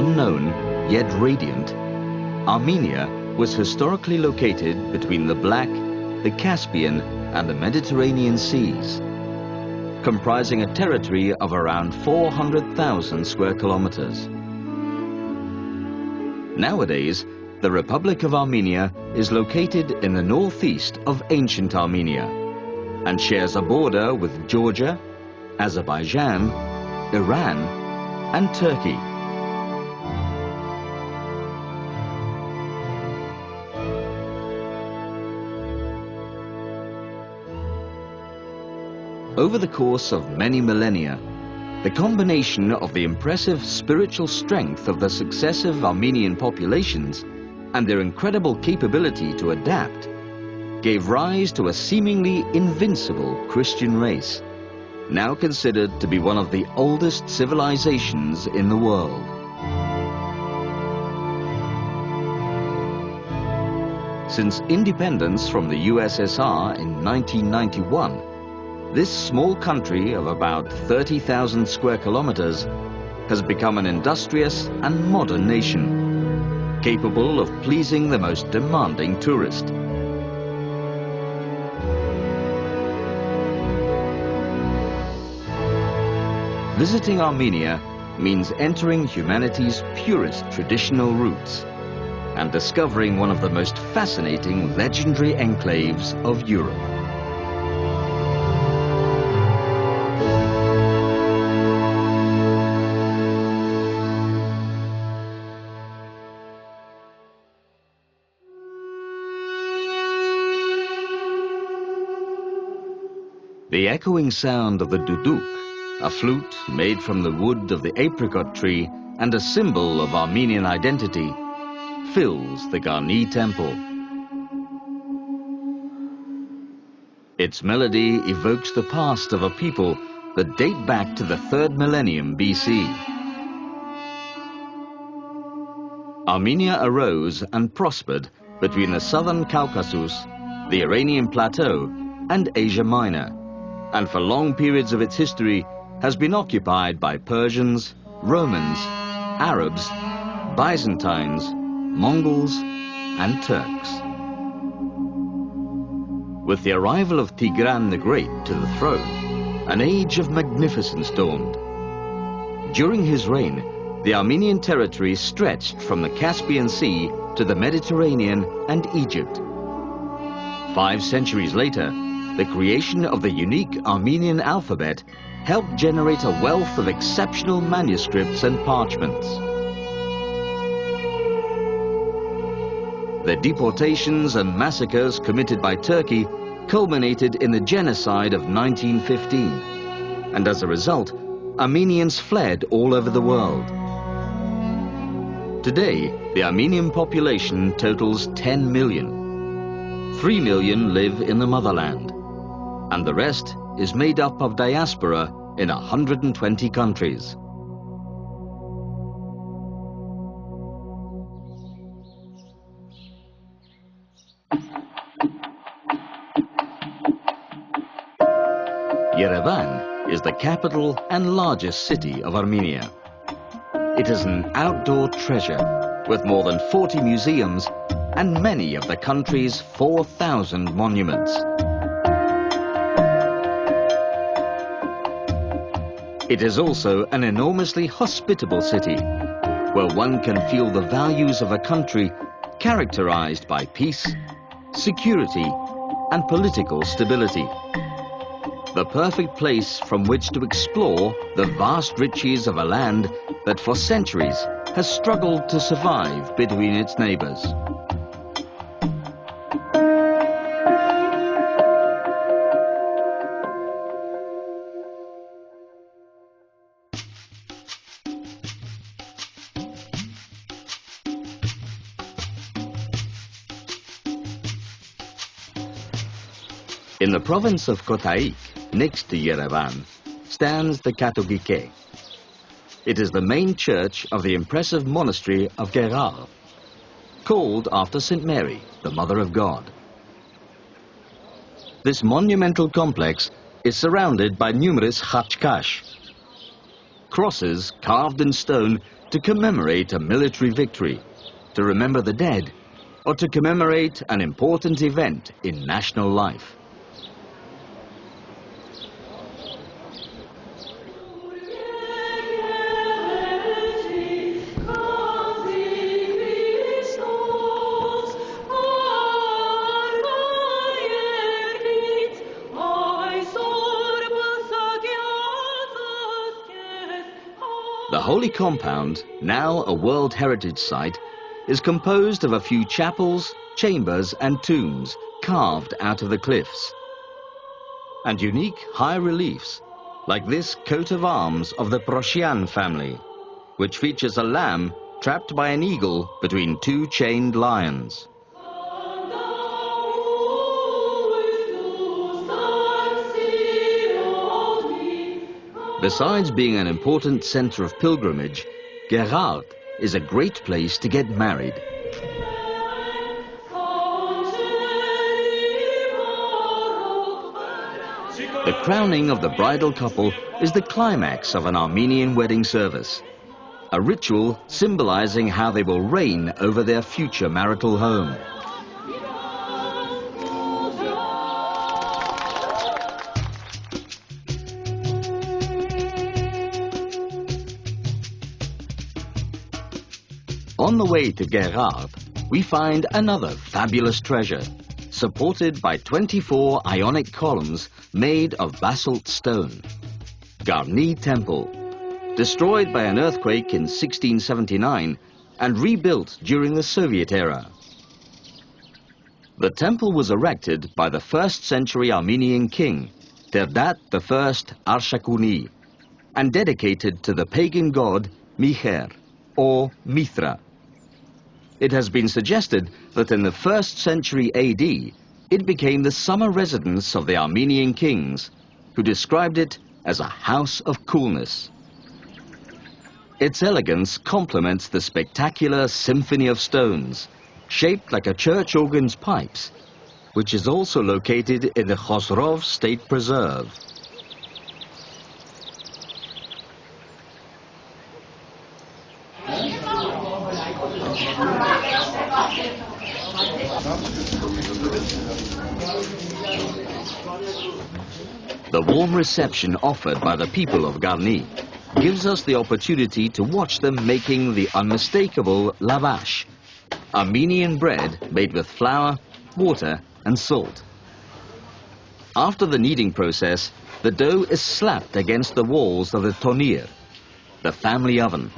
unknown yet radiant, Armenia was historically located between the Black, the Caspian and the Mediterranean seas, comprising a territory of around 400,000 square kilometers. Nowadays, the Republic of Armenia is located in the northeast of ancient Armenia and shares a border with Georgia, Azerbaijan, Iran and Turkey. Over the course of many millennia, the combination of the impressive spiritual strength of the successive Armenian populations and their incredible capability to adapt gave rise to a seemingly invincible Christian race, now considered to be one of the oldest civilizations in the world. Since independence from the USSR in 1991, this small country of about 30,000 square kilometers has become an industrious and modern nation, capable of pleasing the most demanding tourist. Visiting Armenia means entering humanity's purest traditional roots and discovering one of the most fascinating legendary enclaves of Europe. The echoing sound of the duduk, a flute made from the wood of the apricot tree and a symbol of Armenian identity, fills the Garni temple. Its melody evokes the past of a people that date back to the 3rd millennium BC. Armenia arose and prospered between the southern Caucasus, the Iranian Plateau and Asia Minor, and for long periods of its history has been occupied by Persians, Romans, Arabs, Byzantines, Mongols and Turks. With the arrival of Tigran the Great to the throne, an age of magnificence dawned. During his reign, the Armenian territory stretched from the Caspian Sea to the Mediterranean and Egypt. 5 centuries later, the creation of the unique Armenian alphabet helped generate a wealth of exceptional manuscripts and parchments. The deportations and massacres committed by Turkey culminated in the genocide of 1915, and as a result, Armenians fled all over the world. Today, the Armenian population totals 10 million. 3 million live in the motherland, and the rest is made up of diaspora in 120 countries. Yerevan is the capital and largest city of Armenia. It is an outdoor treasure with more than 40 museums and many of the country's 4,000 monuments. It is also an enormously hospitable city, where one can feel the values of a country characterized by peace, security, and political stability. The perfect place from which to explore the vast riches of a land that for centuries has struggled to survive between its neighbors. In the province of Kotaik, next to Yerevan, stands the Katogike. It is the main church of the impressive monastery of Gerar, called after St. Mary, the Mother of God. This monumental complex is surrounded by numerous khachkash, crosses carved in stone to commemorate a military victory, to remember the dead, or to commemorate an important event in national life. The Holy Compound, now a World Heritage Site, is composed of a few chapels, chambers and tombs carved out of the cliffs, and unique high reliefs like this coat of arms of the Prosian family, which features a lamb trapped by an eagle between two chained lions. Besides being an important center of pilgrimage, Gerard is a great place to get married. The crowning of the bridal couple is the climax of an Armenian wedding service, a ritual symbolizing how they will reign over their future marital home. On the way to Gerard, we find another fabulous treasure, supported by 24 Ionic columns made of basalt stone. Garni Temple, destroyed by an earthquake in 1679 and rebuilt during the Soviet era. The temple was erected by the 1st century Armenian king, Terdat I Arshakuni, and dedicated to the pagan god Miher, or Mithra. It has been suggested that in the 1st century AD, it became the summer residence of the Armenian kings, who described it as a house of coolness. Its elegance complements the spectacular symphony of stones, shaped like a church organ's pipes, which is also located in the Khosrov State Preserve. The warm reception offered by the people of Garni gives us the opportunity to watch them making the unmistakable lavash, Armenian bread made with flour, water and salt. After the kneading process, the dough is slapped against the walls of the tonir, the family oven.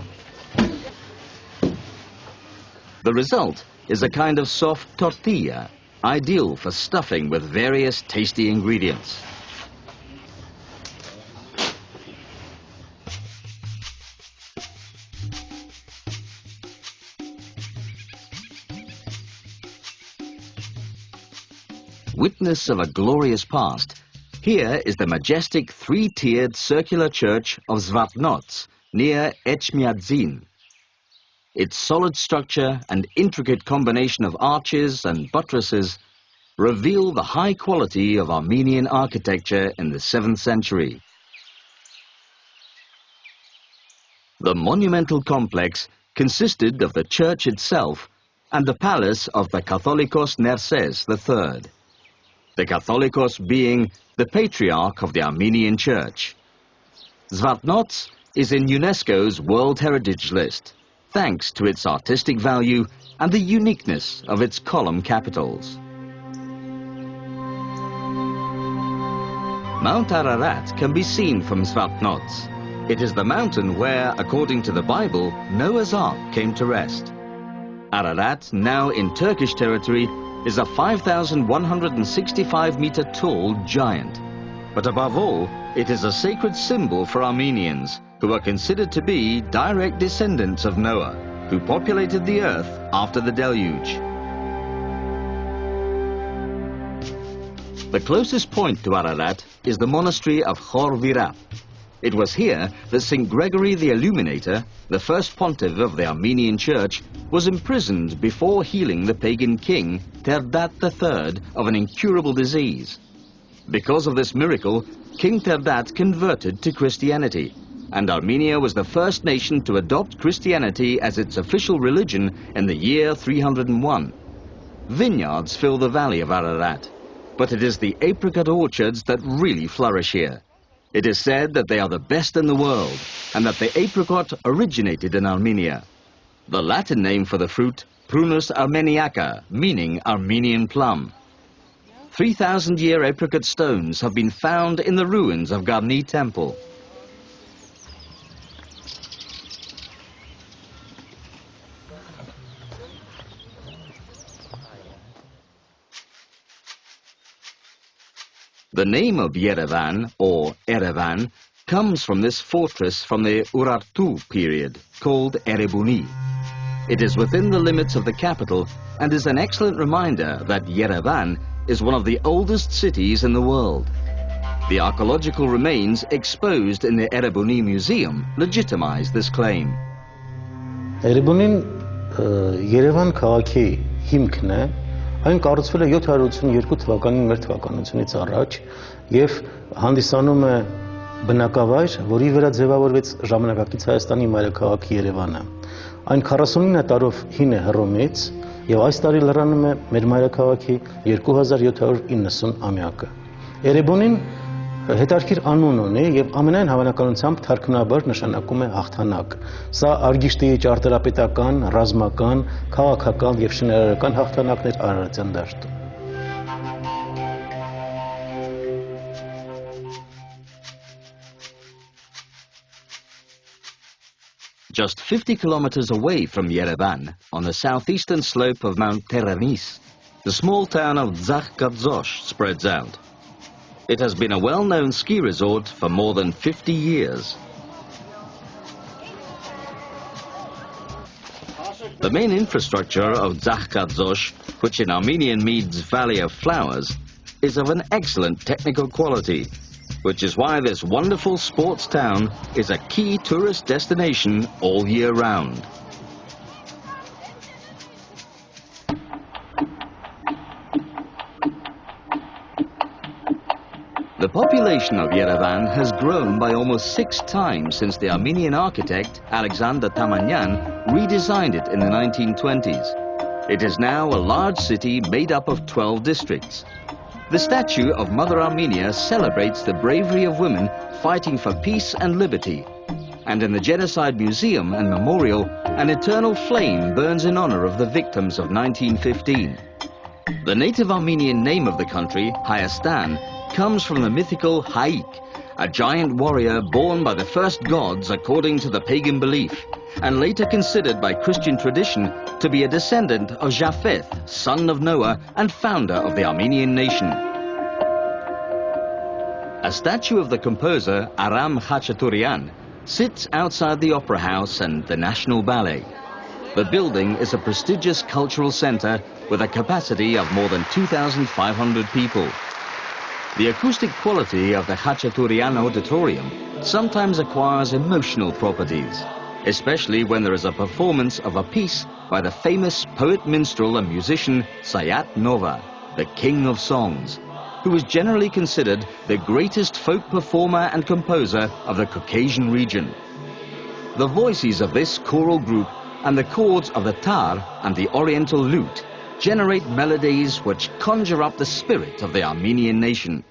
The result is a kind of soft tortilla, ideal for stuffing with various tasty ingredients. Witness of a glorious past, here is the majestic three-tiered circular church of Zvatnots near Echmiadzin. Its solid structure and intricate combination of arches and buttresses reveal the high quality of Armenian architecture in the 7th century. The monumental complex consisted of the church itself and the palace of the Catholicos Nerses III. The Catholicos being the patriarch of the Armenian Church. Zvatnots is in UNESCO's World Heritage List, thanks to its artistic value and the uniqueness of its column capitals. Mount Ararat can be seen from Zvatnots. It is the mountain where, according to the Bible, Noah's Ark came to rest. Ararat, now in Turkish territory, is a 5,165-meter tall giant. But above all, it is a sacred symbol for Armenians, who are considered to be direct descendants of Noah, who populated the earth after the deluge. The closest point to Ararat is the monastery of Khor Virap. It was here that St. Gregory the Illuminator, the first pontiff of the Armenian Church, was imprisoned before healing the pagan king Terdat III of an incurable disease. Because of this miracle, King Terdat converted to Christianity and Armenia was the first nation to adopt Christianity as its official religion in the year 301. Vineyards fill the valley of Ararat, but it is the apricot orchards that really flourish here. It is said that they are the best in the world, and that the apricot originated in Armenia. The Latin name for the fruit, Prunus armeniaca, meaning Armenian plum. 3,000-year apricot stones have been found in the ruins of Garni Temple. The name of Yerevan, or Erevan, comes from this fortress from the Urartu period, called Erebuni. It is within the limits of the capital and is an excellent reminder that Yerevan is one of the oldest cities in the world. The archaeological remains exposed in the Erebuni Museum legitimize this claim. Erebunin Yerevan քաղաքի հիմքն է, այն կառուցվել է 782 թվականին մեր թվականությունից առաջ եւ հանդիսանում է բնակավայր, որի վրա ձևավորվեց ժամանակակից Հայաստանի մայրաքաղաք Երևանը։ Այն 49 տարով հին է Հռոմից եւ այս տարի լրանում է մեր մայրաքաղաքի 2790 ամյակը։ Էրեբոնին հետարքիր անուն ունի եւ ամենայն հավանականությամբ թարգմանաբար նշանակում է հաղթանակ։ Սա Արգիշտիի ճարտարապետական, ռազմական, քաղաքական եւ շինարարական հաղթանակներ Արարատյան դաշտում։ Just 50 kilometers away from Yerevan, on the southeastern slope of Mount Teranis, the small town of Zakhkadzosh spreads out. It has been a well-known ski resort for more than 50 years. The main infrastructure of Zakhkadzosh, which in Armenian means Valley of Flowers, is of an excellent technical quality, which is why this wonderful sports town is a key tourist destination all year round. The population of Yerevan has grown by almost 6 times since the Armenian architect Alexander Tamanyan redesigned it in the 1920s. It is now a large city made up of 12 districts. The statue of Mother Armenia celebrates the bravery of women fighting for peace and liberty. And in the Genocide Museum and Memorial, an eternal flame burns in honor of the victims of 1915. The native Armenian name of the country, Hayastan, comes from the mythical Haik, a giant warrior born by the first gods according to the pagan belief, and later considered by Christian tradition to be a descendant of Japheth, son of Noah and founder of the Armenian nation. A statue of the composer Aram Khachaturian sits outside the Opera House and the National Ballet. The building is a prestigious cultural center with a capacity of more than 2,500 people. The acoustic quality of the Khachaturian auditorium sometimes acquires emotional properties, especially when there is a performance of a piece by the famous poet, minstrel and musician Sayat Nova, the king of songs, who is generally considered the greatest folk performer and composer of the Caucasian region. The voices of this choral group and the chords of the tar and the oriental lute generate melodies which conjure up the spirit of the Armenian nation.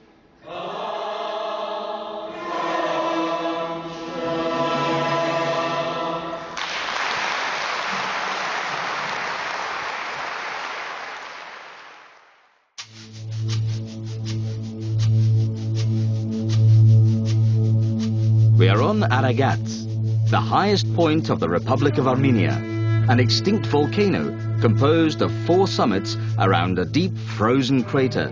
We are on Aragats, the highest point of the Republic of Armenia, an extinct volcano composed of 4 summits around a deep frozen crater.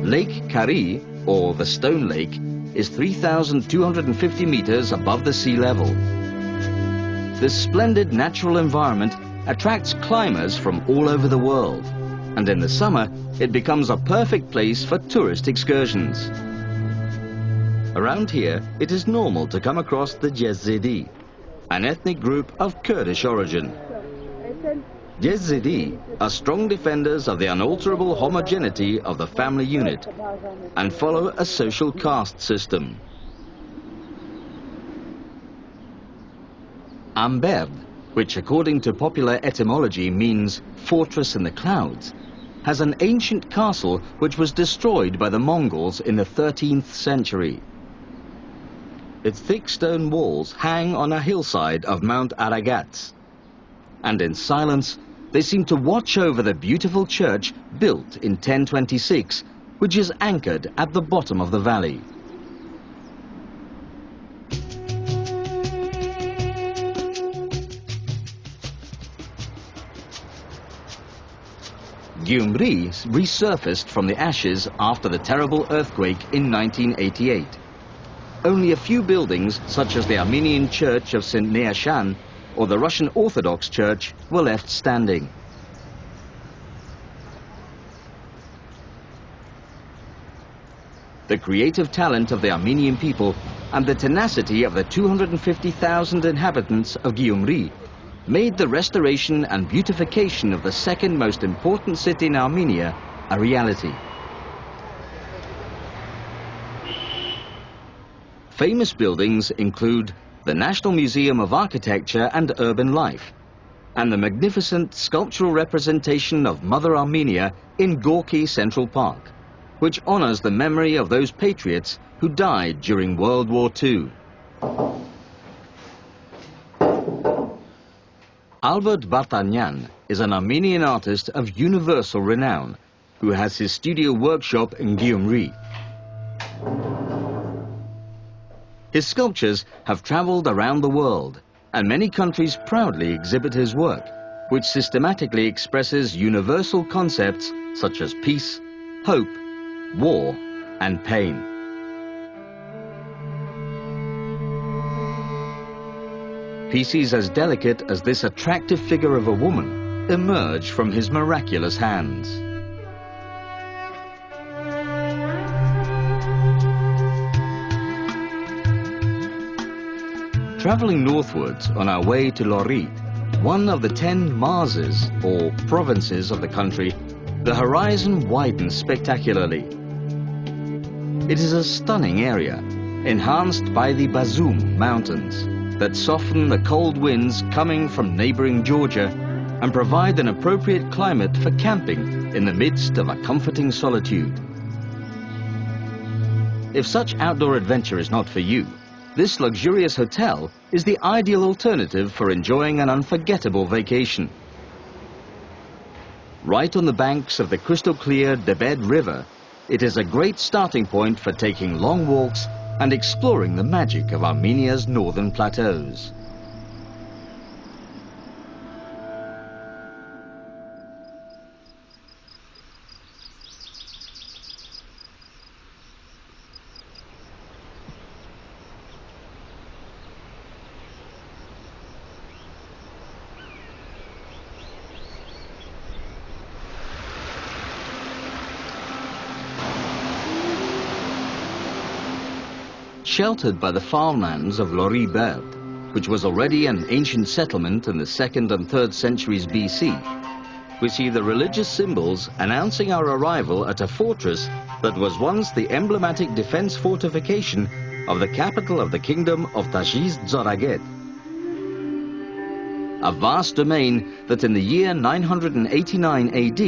Lake Kari, or the Stone Lake, is 3,250 meters above the sea level. This splendid natural environment attracts climbers from all over the world, and in the summer it becomes a perfect place for tourist excursions. Around here, it is normal to come across the Jezidi, an ethnic group of Kurdish origin. Jezidi are strong defenders of the unalterable homogeneity of the family unit and follow a social caste system. Amberd, which according to popular etymology means fortress in the clouds, has an ancient castle which was destroyed by the Mongols in the 13th century. Its thick stone walls hang on a hillside of Mount Aragats, and in silence they seem to watch over the beautiful church built in 1026, which is anchored at the bottom of the valley. Gyumri resurfaced from the ashes after the terrible earthquake in 1988. Only a few buildings, such as the Armenian Church of St. Neashan or the Russian Orthodox Church, were left standing. The creative talent of the Armenian people and the tenacity of the 250,000 inhabitants of Gyumri made the restoration and beautification of the second most important city in Armenia a reality. Famous buildings include the National Museum of Architecture and Urban Life and the magnificent sculptural representation of Mother Armenia in Gorky Central Park, which honors the memory of those patriots who died during World War II. Albert Bartanyan is an Armenian artist of universal renown who has his studio workshop in Gyumri. His sculptures have traveled around the world, and many countries proudly exhibit his work, which systematically expresses universal concepts such as peace, hope, war, and pain. Pieces as delicate as this attractive figure of a woman emerge from his miraculous hands. Traveling northwards on our way to Lori, one of the 10 Marses, or provinces of the country, the horizon widens spectacularly. It is a stunning area, enhanced by the Bazoum Mountains, that soften the cold winds coming from neighboring Georgia and provide an appropriate climate for camping in the midst of a comforting solitude. If such outdoor adventure is not for you, this luxurious hotel is the ideal alternative for enjoying an unforgettable vacation. Right on the banks of the crystal-clear Debed River, it is a great starting point for taking long walks and exploring the magic of Armenia's northern plateaus. Sheltered by the farmlands of Lori Berd, which was already an ancient settlement in the 2nd and 3rd centuries BC, we see the religious symbols announcing our arrival at a fortress that was once the emblematic defense fortification of the capital of the kingdom of Tajiz Zoraget. A vast domain that in the year 989 AD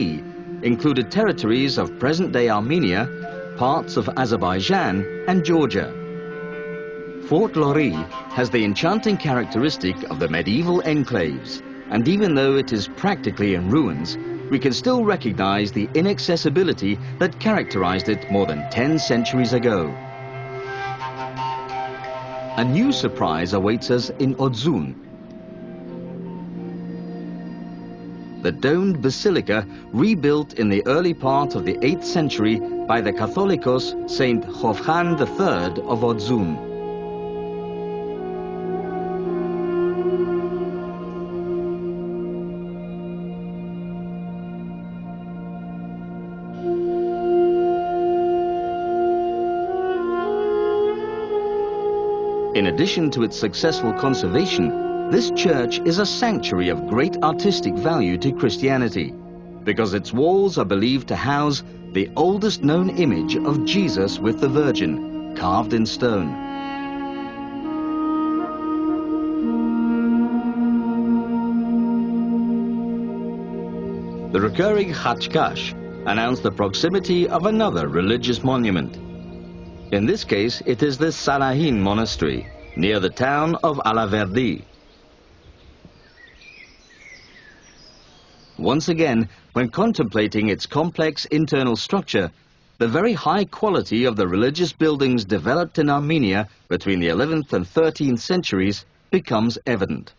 included territories of present-day Armenia, parts of Azerbaijan and Georgia. Fort Lori has the enchanting characteristic of the medieval enclaves, and even though it is practically in ruins, we can still recognize the inaccessibility that characterized it more than 10 centuries ago. A new surprise awaits us in Odzun. The domed basilica, rebuilt in the early part of the 8th century by the Catholicos Saint Hovhan III of Odzun. In addition to its successful conservation, this church is a sanctuary of great artistic value to Christianity, because its walls are believed to house the oldest known image of Jesus with the Virgin, carved in stone. The recurring khachkash announced the proximity of another religious monument. In this case, it is the Sanahin monastery, near the town of Alaverdi. Once again, when contemplating its complex internal structure, the very high quality of the religious buildings developed in Armenia between the 11th and 13th centuries becomes evident.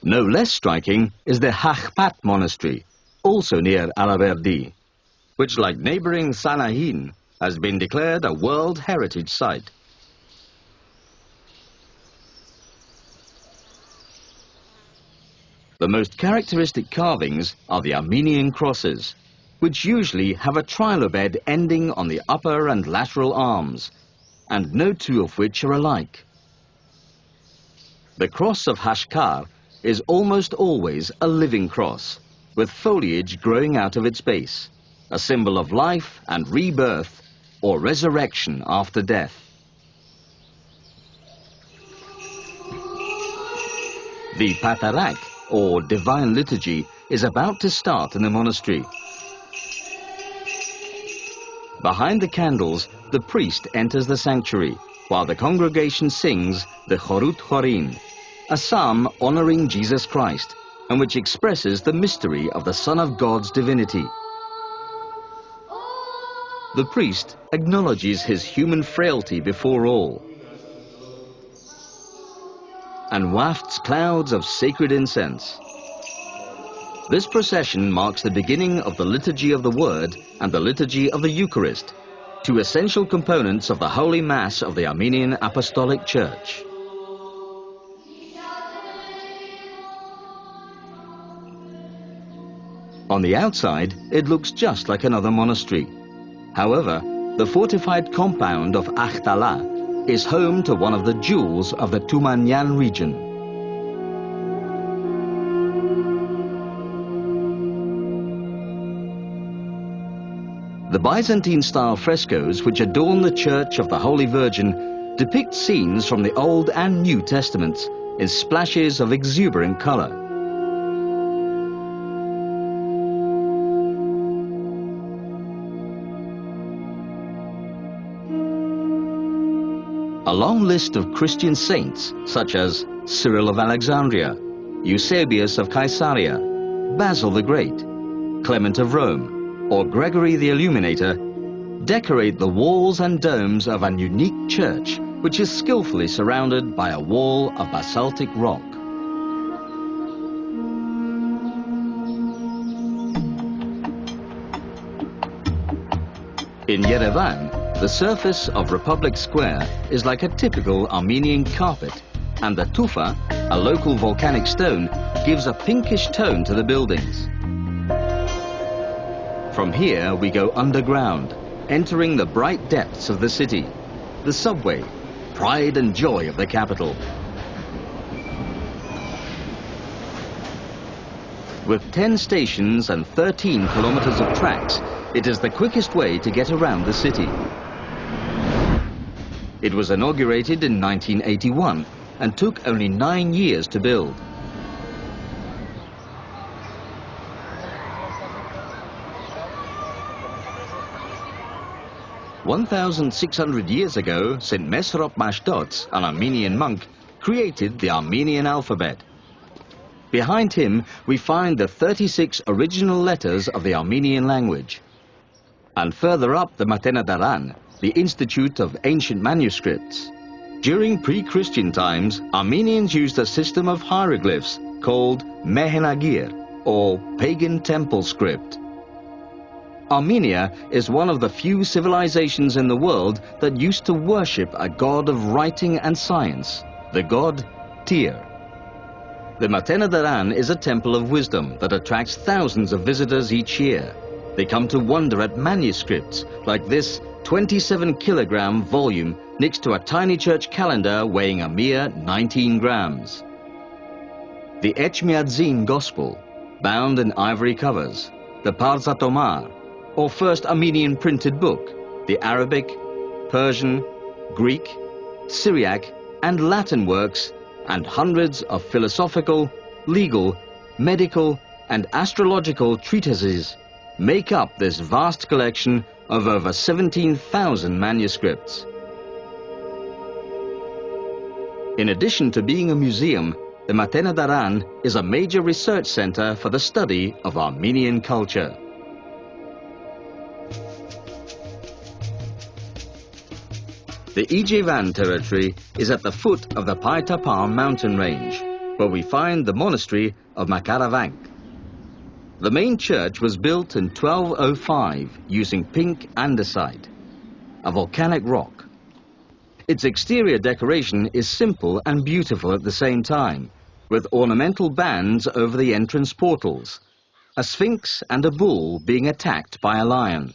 No less striking is the Hakhpat monastery, also near Alaverdi, which, like neighboring Sanahin, has been declared a World Heritage Site. The most characteristic carvings are the Armenian crosses, which usually have a trilobed ending on the upper and lateral arms, and no two of which are alike. The cross of Hashkar is almost always a living cross, with foliage growing out of its base, a symbol of life and rebirth or resurrection after death. The Patarak, or divine liturgy, is about to start in the monastery. Behind the candles, the priest enters the sanctuary, while the congregation sings the Chorut Chorin, a psalm honoring Jesus Christ, and which expresses the mystery of the Son of God's divinity. The priest acknowledges his human frailty before all, and wafts clouds of sacred incense. This procession marks the beginning of the Liturgy of the Word and the Liturgy of the Eucharist, two essential components of the Holy Mass of the Armenian Apostolic Church. On the outside, it looks just like another monastery. However, the fortified compound of Akhtala is home to one of the jewels of the Tumanyan region. The Byzantine-style frescoes which adorn the Church of the Holy Virgin depict scenes from the Old and New Testaments in splashes of exuberant color. A long list of Christian saints, such as Cyril of Alexandria, Eusebius of Caesarea, Basil the Great, Clement of Rome, or Gregory the Illuminator, decorate the walls and domes of an unique church which is skillfully surrounded by a wall of basaltic rock. In Yerevan, the surface of Republic Square is like a typical Armenian carpet, and the tufa, a local volcanic stone, gives a pinkish tone to the buildings. From here we go underground, entering the bright depths of the city, the subway, pride and joy of the capital. With 10 stations and 13 kilometers of tracks, it is the quickest way to get around the city. It was inaugurated in 1981 and took only 9 years to build. "1,600 years ago, St. Mesrop Mashtots, an Armenian monk, created the Armenian alphabet. Behind him, we find the 36 original letters of the Armenian language. And further up, the Matenadaran, the Institute of Ancient Manuscripts. During pre-Christian times, Armenians used a system of hieroglyphs called Mehenagir, or pagan temple script. Armenia is one of the few civilizations in the world that used to worship a god of writing and science, the god Tyr. The Matenadaran is a temple of wisdom that attracts thousands of visitors each year. They come to wonder at manuscripts like this 27-kilogram volume next to a tiny church calendar weighing a mere 19 grams. The Echmiadzin Gospel, bound in ivory covers, the Parzatomar, or first Armenian printed book, the Arabic, Persian, Greek, Syriac, and Latin works, and hundreds of philosophical, legal, medical, and astrological treatises make up this vast collection of over 17,000 manuscripts. In addition to being a museum, the Matena Daran is a major research center for the study of Armenian culture. The Ijevan territory is at the foot of the Paitapar mountain range, where we find the monastery of Makaravank. The main church was built in 1205 using pink andesite, a volcanic rock. Its exterior decoration is simple and beautiful at the same time, with ornamental bands over the entrance portals, a sphinx and a bull being attacked by a lion.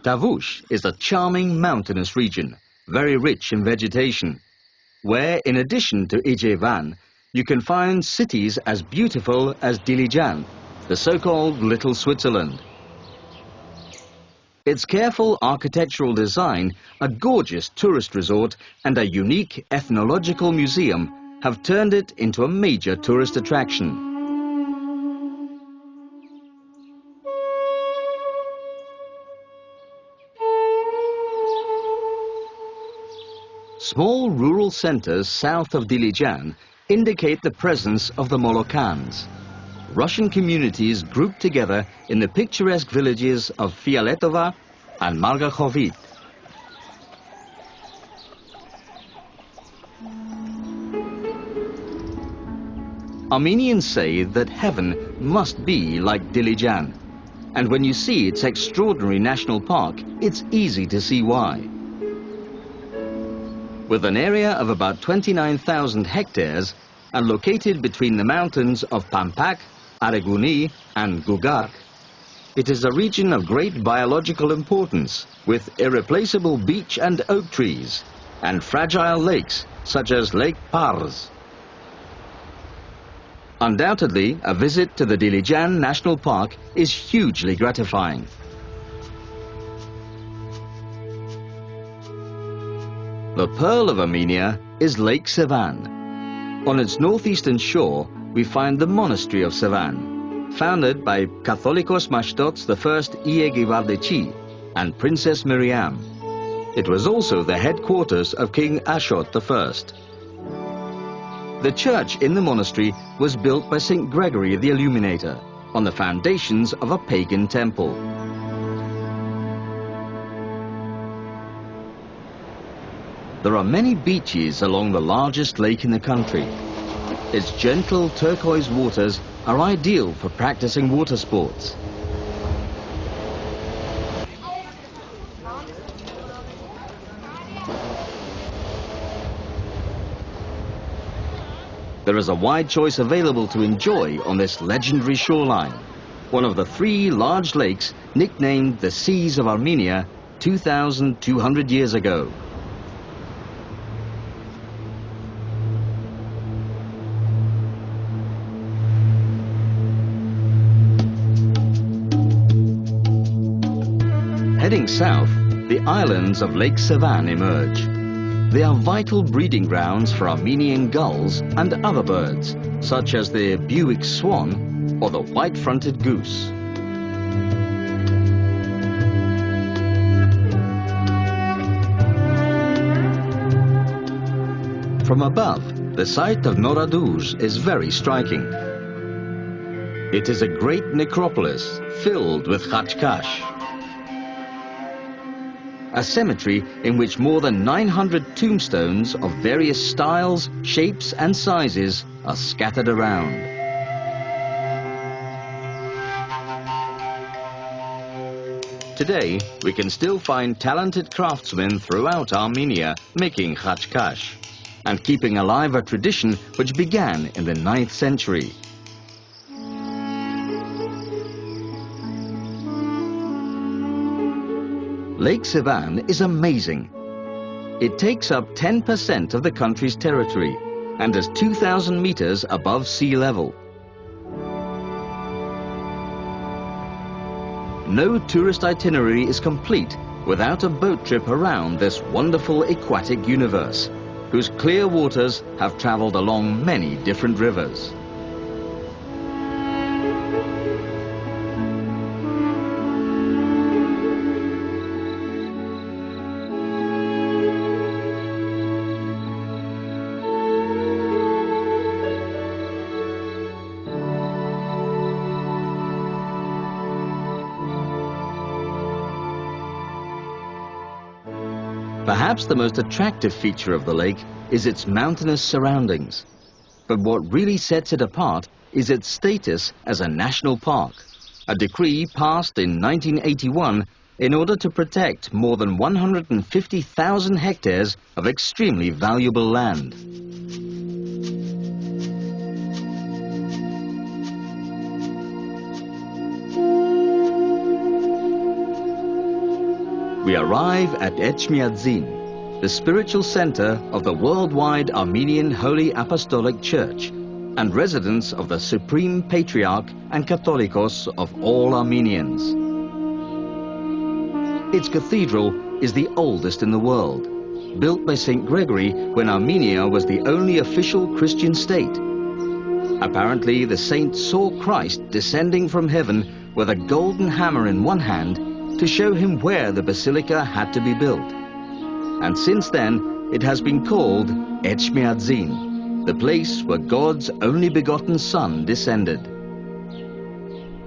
Tavush is a charming mountainous region, very rich in vegetation, where in addition to Ijevan, you can find cities as beautiful as Dilijan, the so-called Little Switzerland. Its careful architectural design, a gorgeous tourist resort, and a unique ethnological museum have turned it into a major tourist attraction. Small rural centers south of Dilijan indicate the presence of the Molokans, Russian communities grouped together in the picturesque villages of Fialetova and Margachovit. Armenians say that heaven must be like Dilijan, and when you see its extraordinary national park, it's easy to see why. With an area of about 29,000 hectares and located between the mountains of Pampak, Areguni and Gugak, it is a region of great biological importance with irreplaceable beech and oak trees and fragile lakes such as Lake Pars. Undoubtedly, a visit to the Dilijan National Park is hugely gratifying. The pearl of Armenia is Lake Sevan. On its northeastern shore, we find the monastery of Sevan, founded by Catholicos Mashtots I Iegivardeci and Princess Miriam. It was also the headquarters of King Ashot I. The church in the monastery was built by St. Gregory the Illuminator on the foundations of a pagan temple. There are many beaches along the largest lake in the country. Its gentle turquoise waters are ideal for practicing water sports. There is a wide choice available to enjoy on this legendary shoreline, one of the 3 large lakes nicknamed the Seas of Armenia 2,200 years ago. Heading south, the islands of Lake Sevan emerge. They are vital breeding grounds for Armenian gulls and other birds, such as the Buick swan or the white-fronted goose. From above, the site of Noraduz is very striking. It is a great necropolis filled with khachkash, a cemetery in which more than 900 tombstones of various styles, shapes and sizes are scattered around. Today, we can still find talented craftsmen throughout Armenia making khachkash and keeping alive a tradition which began in the 9th century. Lake Sevan is amazing. It takes up 10% of the country's territory and is 2,000 meters above sea level. no tourist itinerary is complete without a boat trip around this wonderful aquatic universe, whose clear waters have traveled along many different rivers. Perhaps the most attractive feature of the lake is its mountainous surroundings. But what really sets it apart is its status as a national park, a decree passed in 1981 in order to protect more than 150,000 hectares of extremely valuable land. We arrive at Etchmiadzin, the spiritual center of the worldwide Armenian Holy Apostolic Church and residence of the Supreme Patriarch and Catholicos of all Armenians. Its cathedral is the oldest in the world, built by St. Gregory when Armenia was the only official Christian state. Apparently, the saint saw Christ descending from heaven with a golden hammer in one hand to show him where the basilica had to be built. And since then, it has been called Etchmiadzin, the place where God's only begotten Son descended.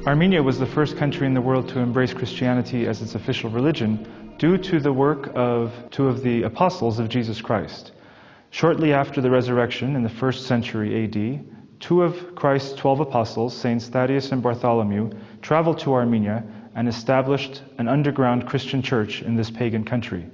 Armenia was the first country in the world to embrace Christianity as its official religion due to the work of two of the apostles of Jesus Christ. Shortly after the resurrection in the 1st century AD, two of Christ's 12 apostles, Saints Thaddeus and Bartholomew, traveled to Armenia and established an underground Christian church in this pagan country.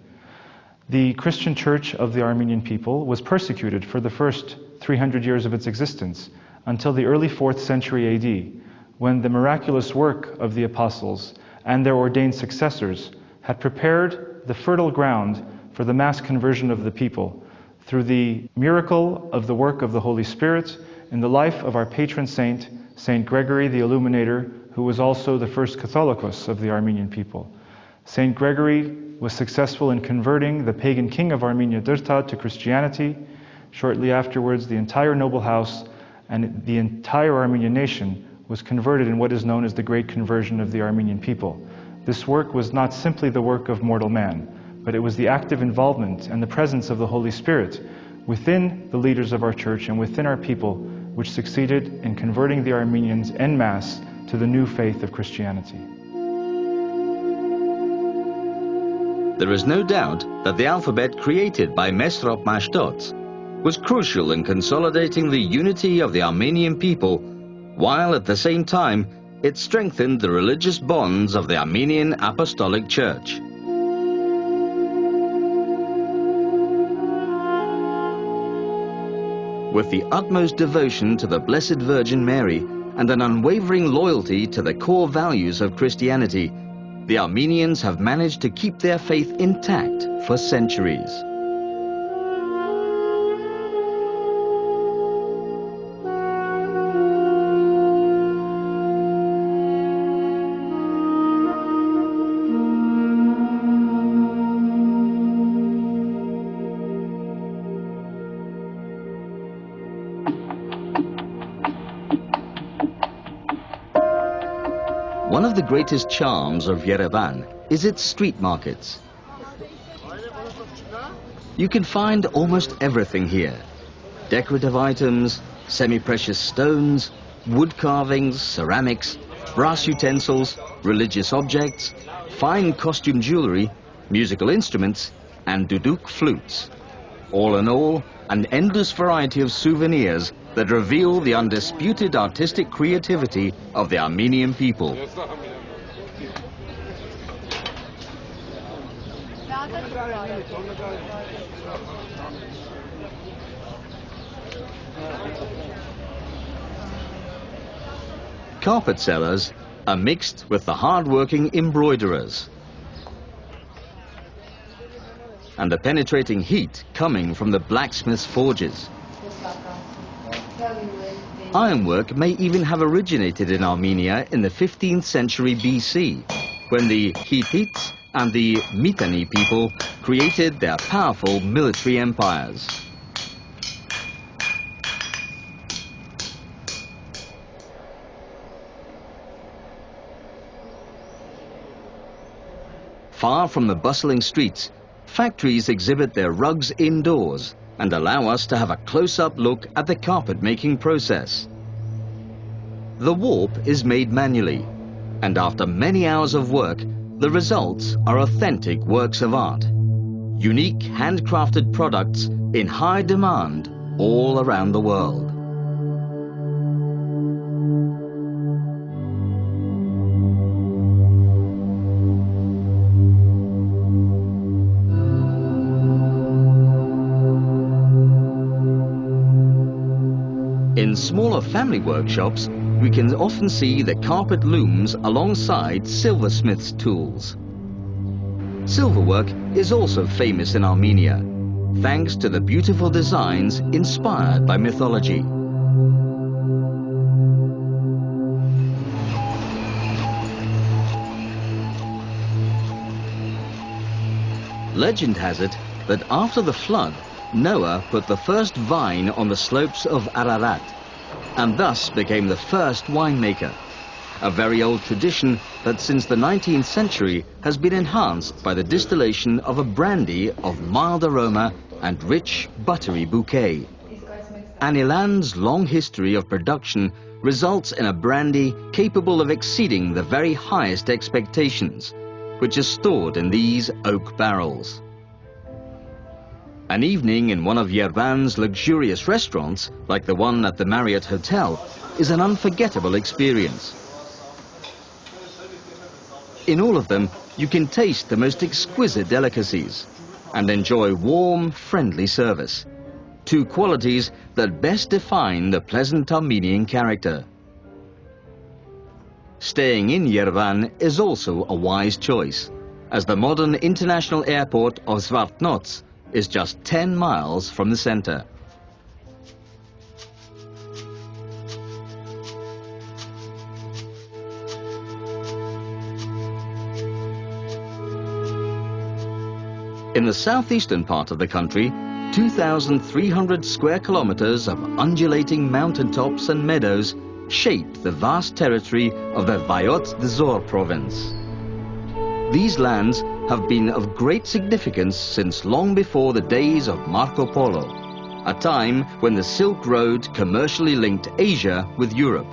The Christian church of the Armenian people was persecuted for the first 300 years of its existence until the early 4th century AD, when the miraculous work of the apostles and their ordained successors had prepared the fertile ground for the mass conversion of the people through the miracle of the work of the Holy Spirit in the life of our patron saint, Saint Gregory the Illuminator, who was also the first Catholicos of the Armenian people. Saint Gregory was successful in converting the pagan king of Armenia, Dırta, to Christianity. Shortly afterwards, the entire noble house and the entire Armenian nation was converted in what is known as the Great Conversion of the Armenian people. This work was not simply the work of mortal man, but it was the active involvement and the presence of the Holy Spirit within the leaders of our church and within our people, which succeeded in converting the Armenians en masse to the new faith of Christianity. There is no doubt that the alphabet created by Mesrop Mashtots was crucial in consolidating the unity of the Armenian people, while at the same time it strengthened the religious bonds of the Armenian Apostolic Church. With the utmost devotion to the Blessed Virgin Mary and an unwavering loyalty to the core values of Christianity, the Armenians have managed to keep their faith intact for centuries. One of the greatest charms of Yerevan is its street markets. You can find almost everything here. Decorative items, semi-precious stones, wood carvings, ceramics, brass utensils, religious objects, fine costume jewelry, musical instruments, and duduk flutes. All in all, an endless variety of souvenirs that reveal the undisputed artistic creativity of the Armenian people. Carpet sellers are mixed with the hard-working embroiderers, and the penetrating heat coming from the blacksmith's forges. Ironwork may even have originated in Armenia in the 15th century BC, when the Hittites and the Mitanni people created their powerful military empires. Far from the bustling streets, factories exhibit their rugs indoors and allow us to have a close-up look at the carpet-making process. The warp is made manually, and after many hours of work, the results are authentic works of art. Unique handcrafted products in high demand all around the world. In smaller family workshops, we can often see the carpet looms alongside silversmiths' tools. Silverwork is also famous in Armenia, thanks to the beautiful designs inspired by mythology. Legend has it that after the flood, Noah put the first vine on the slopes of Ararat, and thus became the first winemaker, a very old tradition that since the 19th century has been enhanced by the distillation of a brandy of mild aroma and rich, buttery bouquet. Anilan's long history of production results in a brandy capable of exceeding the very highest expectations, which is stored in these oak barrels. An evening in one of Yerevan's luxurious restaurants, like the one at the Marriott Hotel, is an unforgettable experience. In all of them, you can taste the most exquisite delicacies and enjoy warm, friendly service, two qualities that best define the pleasant Armenian character. Staying in Yerevan is also a wise choice, as the modern international airport of Zvartnots is just 10 miles from the center. In the southeastern part of the country, 2,300 square kilometers of undulating mountaintops and meadows shape the vast territory of the Vayot Dzor province. These lands have been of great significance since long before the days of Marco Polo, a time when the Silk Road commercially linked Asia with Europe.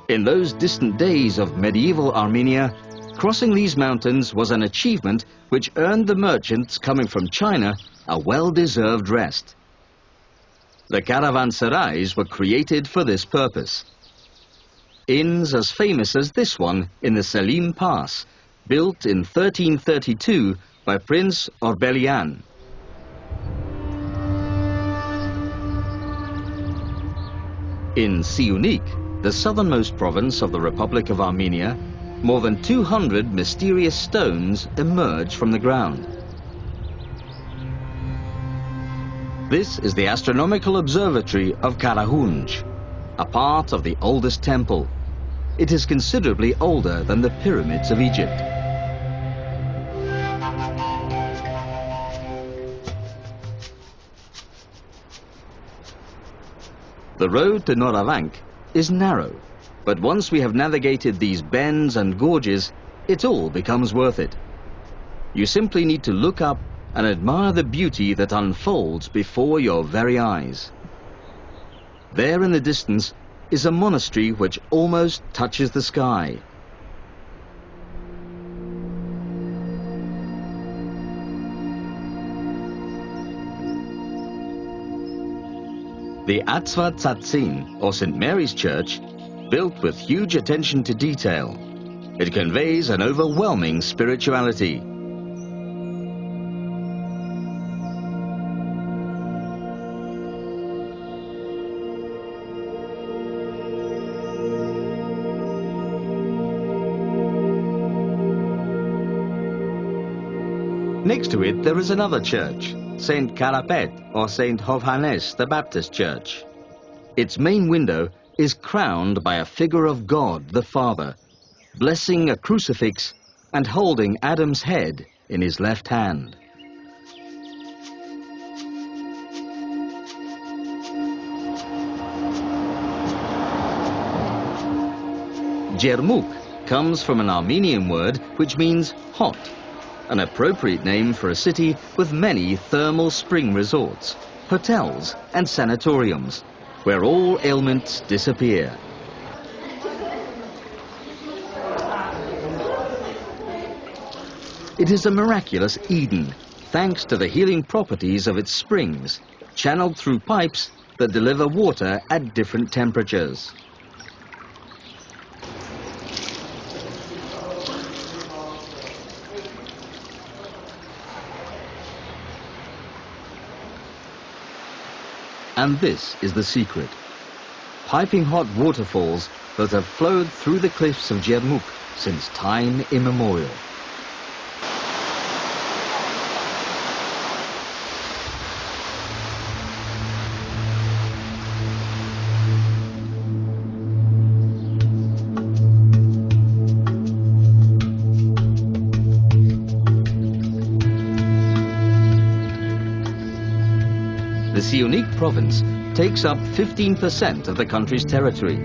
In those distant days of medieval Armenia, crossing these mountains was an achievement which earned the merchants coming from China a well-deserved rest. The caravanserais were created for this purpose. Inns as famous as this one in the Selim Pass, built in 1332 by Prince Orbelian. In Siunik, the southernmost province of the Republic of Armenia, more than 200 mysterious stones emerge from the ground. This is the astronomical observatory of Karahunj, a part of the oldest temple. It is considerably older than the pyramids of Egypt. The road to Noravank is narrow, but once we have navigated these bends and gorges, it all becomes worth it. You simply need to look up and admire the beauty that unfolds before your very eyes. There in the distance is a monastery which almost touches the sky. The Atzva Tzatzin, or St. Mary's Church, built with huge attention to detail. It conveys an overwhelming spirituality. Next to it there is another church, St. Karapet or St. Hovhannes the Baptist Church. Its main window is crowned by a figure of God the Father, blessing a crucifix and holding Adam's head in his left hand. Jermuk comes from an Armenian word which means hot, an appropriate name for a city with many thermal spring resorts, hotels and sanatoriums, where all ailments disappear. It is a miraculous Eden, thanks to the healing properties of its springs, channeled through pipes that deliver water at different temperatures. And this is the secret. Piping hot waterfalls that have flowed through the cliffs of Jermuk since time immemorial. The Siunik province takes up 15% of the country's territory.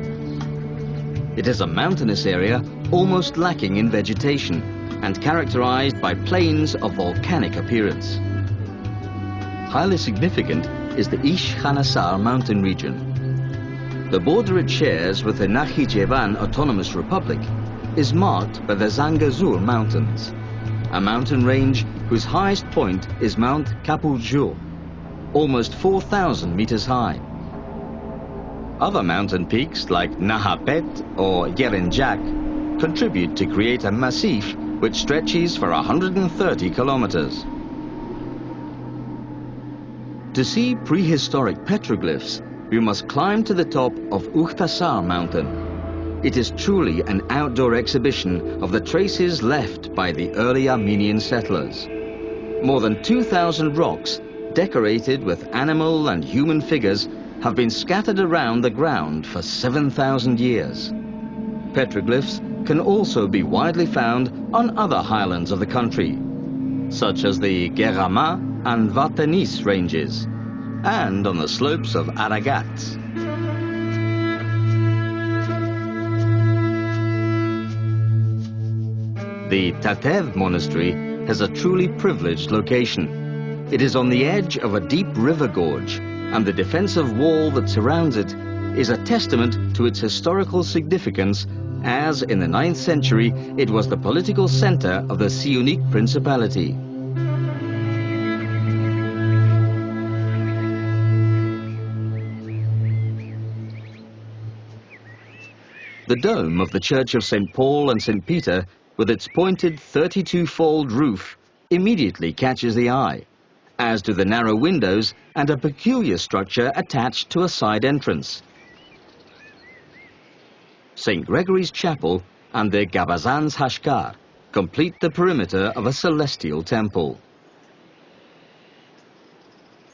It is a mountainous area almost lacking in vegetation and characterized by plains of volcanic appearance. Highly significant is the Ish Khanasar mountain region. The border it shares with the Nakhichevan Autonomous Republic is marked by the Zangezur Mountains, a mountain range whose highest point is Mount Kapurju, almost 4,000 meters high. Other mountain peaks like Nahapet or Yerenjak contribute to create a massif which stretches for 130 kilometers. To see prehistoric petroglyphs, you must climb to the top of Ukhtasar mountain. It is truly an outdoor exhibition of the traces left by the early Armenian settlers. More than 2,000 rocks decorated with animal and human figures have been scattered around the ground for 7,000 years. Petroglyphs can also be widely found on other highlands of the country, such as the Gerama and Vartanis ranges, and on the slopes of Aragat. The Tatev monastery has a truly privileged location. It is on the edge of a deep river gorge, and the defensive wall that surrounds it is a testament to its historical significance, as in the 9th century it was the political center of the Siunik Principality. The dome of the Church of St. Paul and St. Peter, with its pointed 32-fold roof, immediately catches the eye, as do the narrow windows and a peculiar structure attached to a side entrance. St. Gregory's Chapel and the Gabazans Hashkar complete the perimeter of a celestial temple.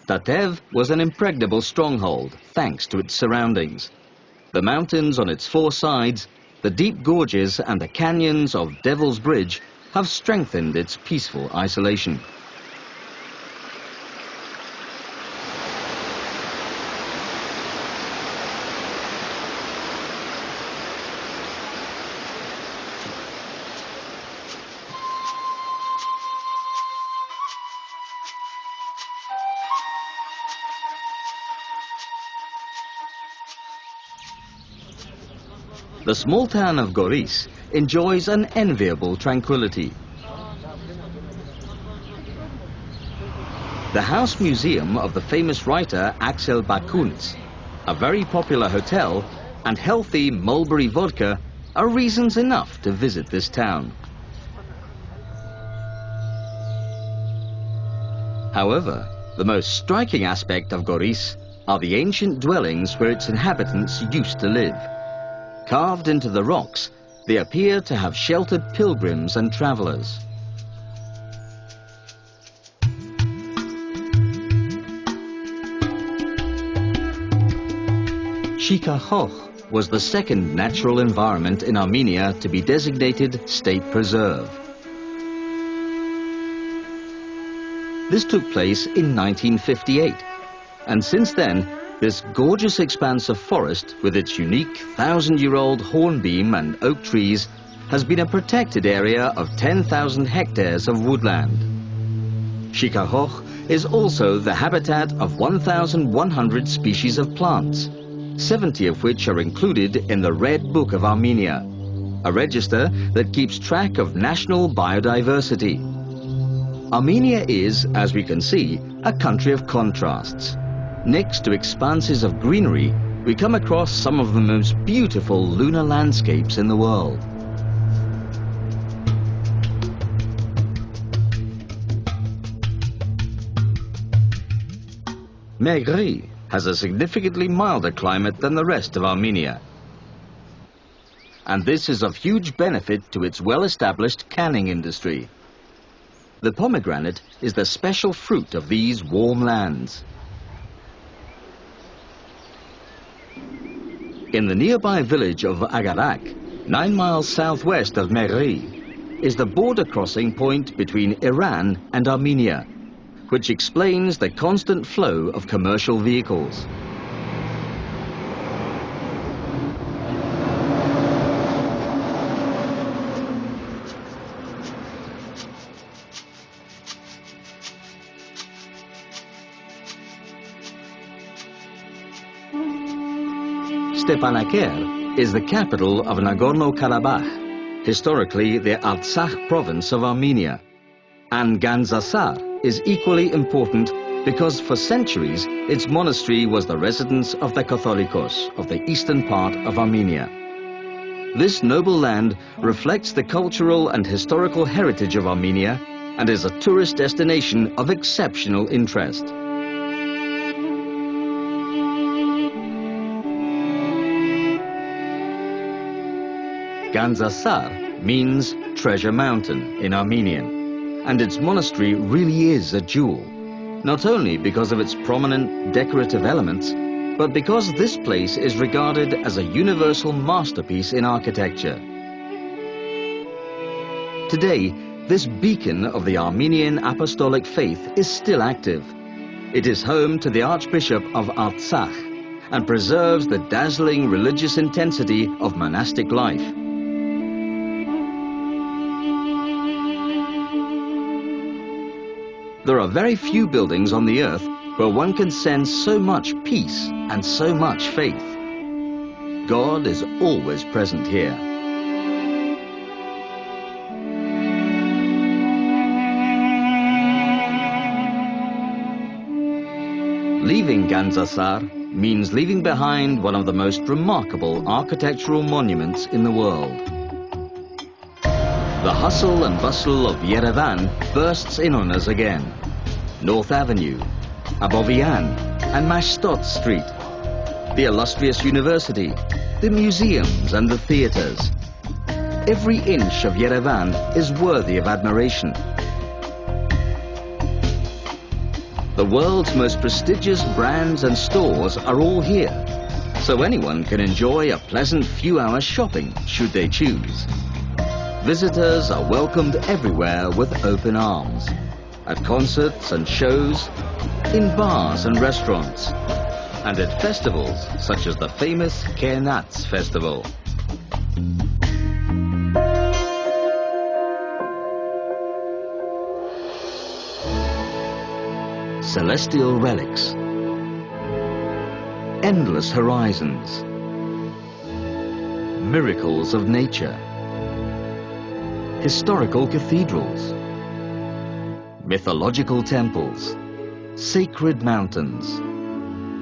Tatev was an impregnable stronghold thanks to its surroundings. The mountains on its 4 sides, the deep gorges and the canyons of Devil's Bridge have strengthened its peaceful isolation. The small town of Goris enjoys an enviable tranquility. The House Museum of the famous writer Axel Bakunis, a very popular hotel, and healthy mulberry vodka are reasons enough to visit this town. However, the most striking aspect of Goris are the ancient dwellings where its inhabitants used to live. Carved into the rocks, they appear to have sheltered pilgrims and travelers. Shikahoch was the second natural environment in Armenia to be designated state preserve. This took place in 1958, and since then, this gorgeous expanse of forest with its unique 1,000-year-old hornbeam and oak trees has been a protected area of 10,000 hectares of woodland. Shikahoch is also the habitat of 1,100 species of plants, 70 of which are included in the Red Book of Armenia, a register that keeps track of national biodiversity. Armenia is, as we can see, a country of contrasts. Next to expanses of greenery, we come across some of the most beautiful lunar landscapes in the world. Megri has a significantly milder climate than the rest of Armenia. And this is of huge benefit to its well-established canning industry. The pomegranate is the special fruit of these warm lands. In the nearby village of Agarak, 9 miles southwest of Megri, is the border crossing point between Iran and Armenia, which explains the constant flow of commercial vehicles. Stepanakert is the capital of Nagorno-Karabakh, historically the Artsakh province of Armenia. And Gandzasar is equally important because for centuries its monastery was the residence of the Catholicos of the eastern part of Armenia. This noble land reflects the cultural and historical heritage of Armenia and is a tourist destination of exceptional interest. Gandzasar means treasure mountain in Armenian, and its monastery really is a jewel, not only because of its prominent decorative elements, but because this place is regarded as a universal masterpiece in architecture. Today, this beacon of the Armenian apostolic faith is still active. It is home to the Archbishop of Artsakh and preserves the dazzling religious intensity of monastic life. There are very few buildings on the earth where one can sense so much peace and so much faith. God is always present here. Leaving Gandzasar means leaving behind one of the most remarkable architectural monuments in the world. The hustle and bustle of Yerevan bursts in on us again. North Avenue, Abovian and Mashtot Street, the illustrious university, the museums and the theatres. Every inch of Yerevan is worthy of admiration. The world's most prestigious brands and stores are all here, so anyone can enjoy a pleasant few hours shopping should they choose. Visitors are welcomed everywhere with open arms, at concerts and shows, in bars and restaurants, and at festivals such as the famous Kernats Festival. Celestial relics, endless horizons, miracles of nature, historical cathedrals, mythological temples, sacred mountains,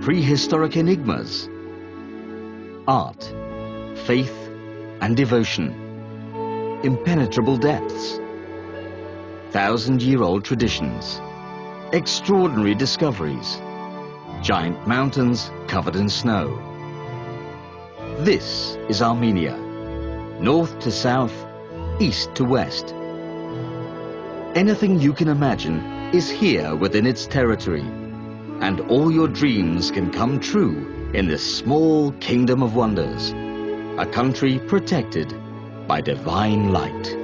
prehistoric enigmas, art, faith and devotion, impenetrable depths, 1,000-year-old traditions, extraordinary discoveries, giant mountains covered in snow. This is Armenia, north to south, east to west. Anything you can imagine is here within its territory, and all your dreams can come true in this small kingdom of wonders, a country protected by divine light.